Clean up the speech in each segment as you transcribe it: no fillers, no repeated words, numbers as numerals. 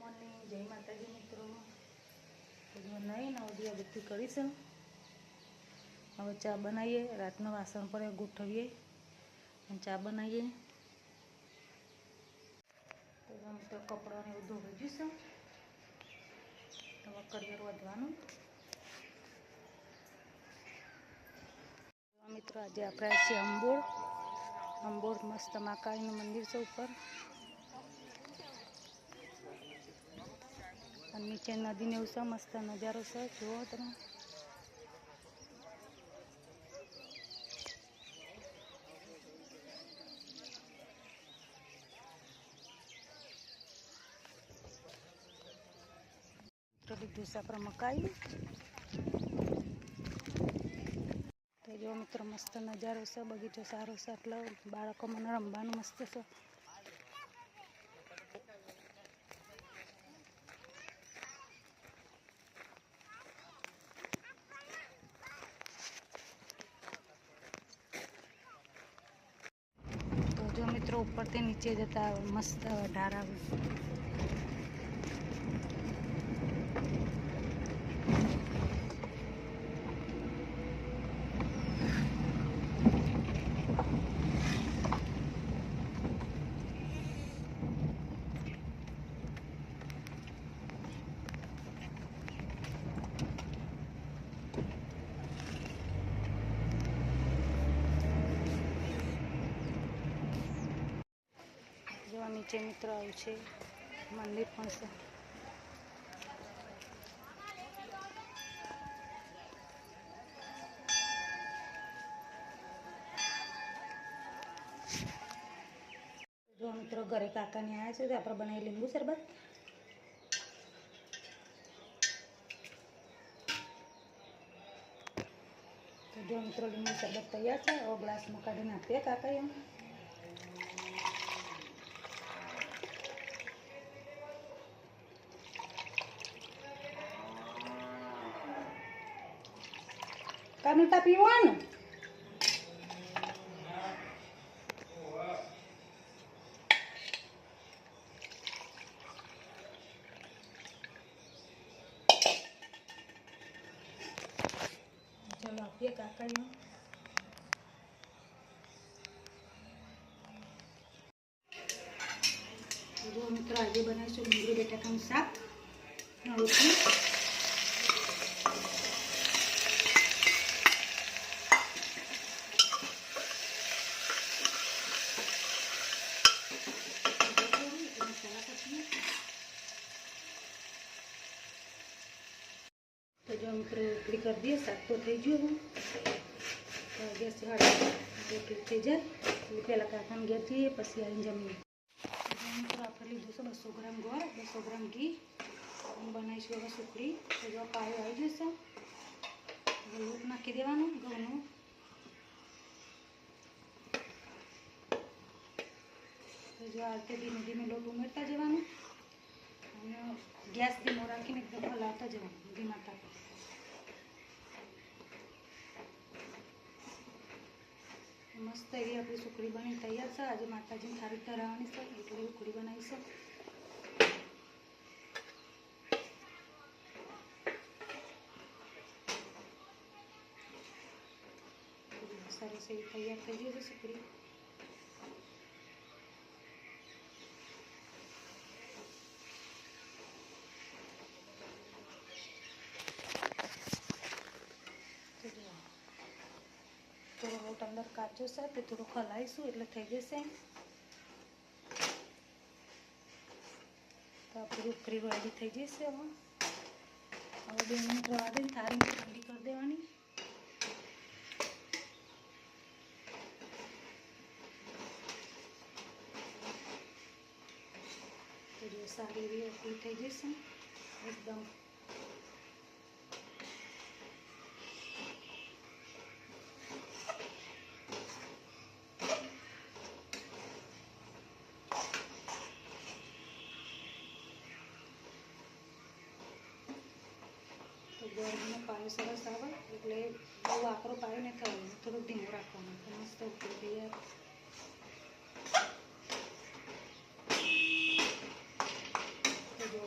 Morning जय माताजी मित्रों। नहीं ना दिया बत्ती करीश हमें चा बनाइए रातना वासन पर गोठवीए चा बनाइए तो कपड़ा ने धोई दीश तो करियर वधवानुं। मित्रों आज आप अंबोड़ अंबोड़ मस्त महाकाली मंदिर से ऊपर नीचे नदी ने उस मस्त नजारो से जुओ तमे। दूसरा पर मकाई तो जो मित्र मस्त नजारो से बगीचो सारो से एटले बाळको मने रमवानुं मस्त से। तो जो मित्रों ऊपर ते नीचे जता मस्त ढारा नीचे मित्र आव्યું છે મંદિર પણ છે। जो मित्रों घरे काका ने आया છે આપણે બનાવી લીંબુ શરબત। तो जो मित्रों લીંબુ શરબત તૈયાર છે और ग्लास में કાઢીને આપીએ કાકા એમ। कामिता पीवान चलो आप ये काका जो मित्र आज बनाईशुं डूंगरी बटाकानुं शाक रोटली। तो जो मित्रों रोटली कर दिए शाक तो थी गयो हूँ तो गैस हाड़ी रोटली थी जाए એટલે પહેલાં કાકાને ઘેર જઈએ પછી આવીને જમીએ। मित्रों આપણે લીધું છે 200 ગ્રામ ગોળ 200 ગ્રામ ઘી બનાવીશું હવે સુખડી। તો જો પાયો આવી જશે હવે લોટ નાખી દેવાનો ઘઉંનો। તો જો આ રીતે ધીમે ધીમે લોટ ઉમેરતા જવાનું અને ગેસ ધીમો રાખીને એકદમ હલાવતા જવાનું ધીમા તાપે। मस्त एवी अपनी सुखड़ी बनी तैयार है। आज माताजी थारी धरावानी है एटले उखड़ी बनाई है। सरस एवी तैयार थई गई है सुखड़ी। थोड़ो लोट अंदर काचो से तो थोड़ो खलाईशू एटले थई जशे। तो आपणी उखड़ी रेडी थई जशे। हवे 2 मिनिट रवा दे थारी ठंडी कर देवानी। तो जो सारी एवी उखड़ी थई जशे एकदम। ગોળનો પાયો સરસ આવે એટલે બહુ આકરો પાયો નહીં થવાનો થોડુંક ધીમું રાખવાનું તો મસ્ત ઉકળી તૈયાર। તો જો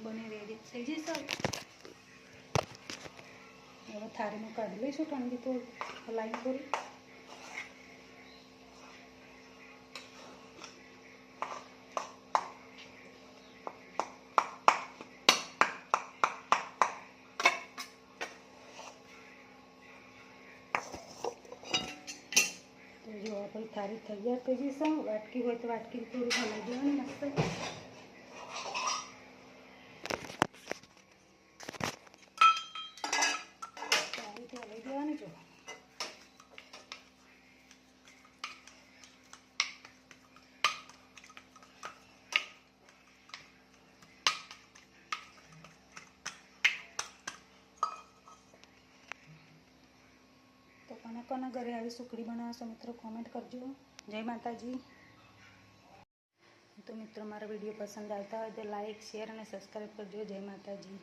બને રેડી થઈ જશે. હવે થાળીમાં કાઢી લઈશું ઠંડી તો હલાવી થોડી. તો જો આપણી થાળી તૈયાર થઈ જશે. વાટકી હોય તો વાટકી થોડી હલાવી દેવાની મસ્ત. હલાવી દેવાની જો. તો કોના ઘરે આવી સુખડી બનાવશો મિત્રો કોમેન્ટ કરજો. જય માતાજી. તો મિત્રો મારા વિડીયો પસંદ આવતા હોય તો લાઈક શેર અને સબસ્ક્રાઈબ કરજો. જય માતાજી.